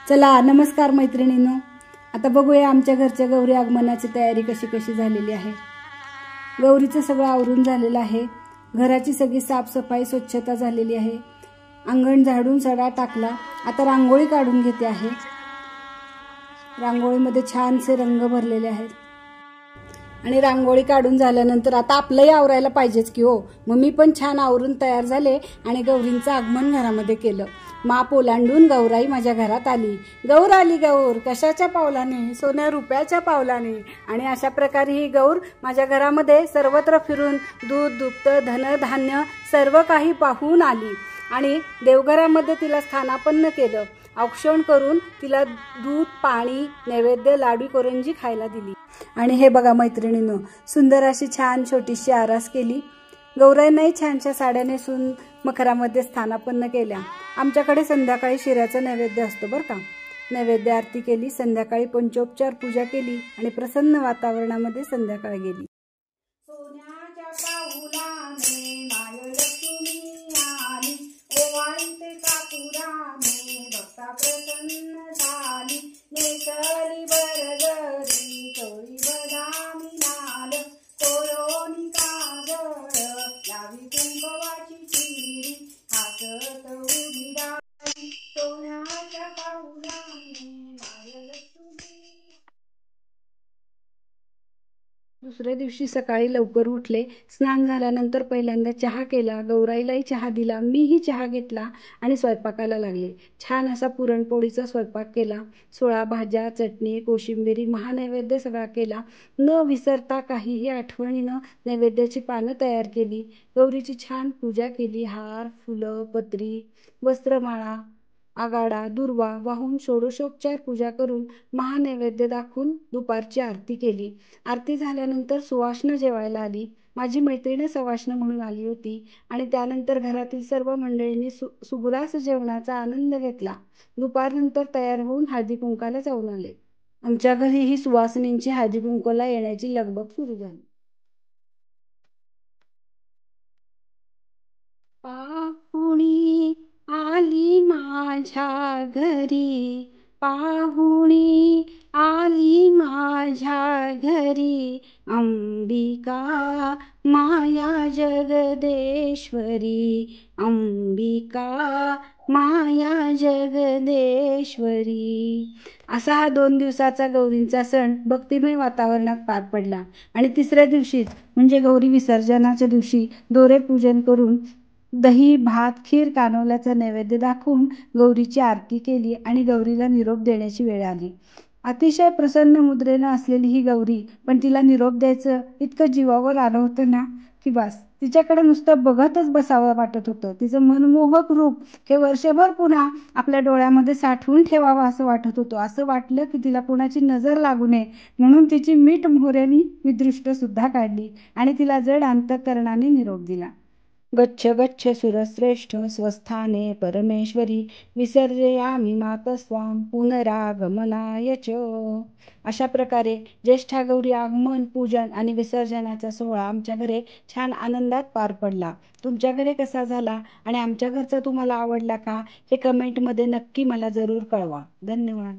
चला नमस्कार मैत्रिणींनो, आता बघूया आमच्या घरच्या गौरी आगमनाची तयारी कशी कशी झालेली आहे। गौरीचं सगळं आवरून झालेलं आहे। घराची सगळी साफसफाई स्वच्छता झालेली आहे। अंगण झाडून सडा टाकला। आता रांगोळी काढून घेते आहे। रांगोळीमध्ये छानसे रंग भरलेले आहेत आणि रांगोळी काढून झाल्यानंतर आता आपलंही आवरायला पाहिजेच की हो। मग मी पण छान आवरून तयार झाले आणि गौरींचं आगमन घरामध्ये केलं। माप ओलांडून गौराई माझ्या घरात आली। गौर आली गौर कशाच्या पावलाने, सोन्या रुपयाच्या पावलाने। आणि अशा प्रकारे ही गौर माझ्या घरामध्ये सर्वत्र फिरून दूध दुप्त धन धान्य सर्व काही पाहून आली आणि देवघरामध्ये तिला स्थानापन्न केलं। औक्षण करून तिला दूध पाणी नैवेद्य लाडू करंजी खायला दिली। आणि हे बघा मैत्रिणींनो, सुंदर अशी छान छोटीशी आरास केली। गौराईंनाही छानशा साड्या नेसून मखरामध्ये स्थानापन्न केल्या। आमच्याकडे संध्याकाळी शिऱ्याचा नैवेद्य असतो बरं का। नैवेद्य आरती केली, संध्याकाळी पंचोपचार पूजा केली आणि प्रसन्न वातावरणामध्ये संध्याकाळ गेली। सोन्याच्या पाऊलाने माय लक्ष्मी आली, ओवाळीते कापुराने भक्ता प्रसन्न झाली। नेसली बरगरी चोळी बदामी लाल, कोरोनी काजळ लावी कुंकवाची चिरी, हासत उभी डाळी सोन्याच्या पाऊलाने माय लक्ष्मी। दुसऱ्या दिवशी सकाळी लवकर उठले, स्नान झाल्यानंतर पहिल्यांदा चहा केला। गौराईलाही चहा दिला, मीही चहा घेतला आणि स्वयंपाकाला लागले। छान असा पुरणपोळीचा स्वयंपाक केला। 16 भाज्या, चटणी, कोशिंबिरी, महानैवेद्य सगळा केला। न विसरता काहीही आठवणीनं नैवेद्याची पानं तयार केली। गौरीची छान पूजा केली। हार, फुलं, पत्री, वस्त्रमाळा, आगाडा, दुर्वा वाहून षोडशोपचार पूजा करून महानैवेद्य दाखवून दुपारची आरती केली। आरती झाल्यानंतर सुवासना जेवायला आली। माझी मैत्रीण सवाष्ण म्हणून आली होती आणि त्यानंतर घरातील सर्व मंडळींनी सुग्रास जेवणाचा आनंद घेतला। दुपारनंतर तयार होऊन हळदी कुंकाला जाऊन आले। आमच्या घरीही सुवासिनींची हळदी कुंकाला येण्याची लगबग सुरू झाली। पाहुणी आली माझ्या घरी, पाहुणी आली माझ्या घरी, अंबिका माया जगदेश्वरी, अंबिका माया जगदेश्वरी। असा हा 2 दिवसाचा गौरींचा सण भक्तिमय वातावरणात पार पडला। आणि तिसऱ्या दिवशीच म्हणजे गौरी विसर्जनाच्या दिवशी दोरे पूजन करून दही भात खीर कानवल्याचा नैवेद्य दाखवून गौरीची आरती केली आणि गौरीला निरोप देण्याची वेळ आली। अतिशय प्रसन्न मुद्रेनं असलेली ही गौरी, पण तिला निरोप द्यायचं इतकं जीवावर आलं होतं ना की बस, तिच्याकडे नुसतं बघतच बसावं वाटत होतं। तिचं मनमोहक रूप हे वर्षभर पुन्हा आपल्या डोळ्यामध्ये साठवून ठेवावं असं वाटत होतं। असं वाटलं की तिला कुणाची नजर लागू नये म्हणून तिची मीठ मोहऱ्यानी मी दृष्ट सुद्धा काढली आणि तिला जड अंतःकरणाने निरोप दिला। गच्छ गच्छ सुरश्रेष्ठ स्वस्थाने परमेश्वरी, विसर्जयामि मातस्त्वां पुनरागमनाय च। अशा प्रकारे ज्येष्ठा गौरी आगमन पूजन आणि विसर्जनाचा सोहळा आमच्या घरी छान आनंदात पार पडला। तुमच्या घरी कसा झाला आणि आमच्या घरचा तुम्हाला आवडला का, हे कमेंटमध्ये नक्की मला जरूर कळवा। धन्यवाद।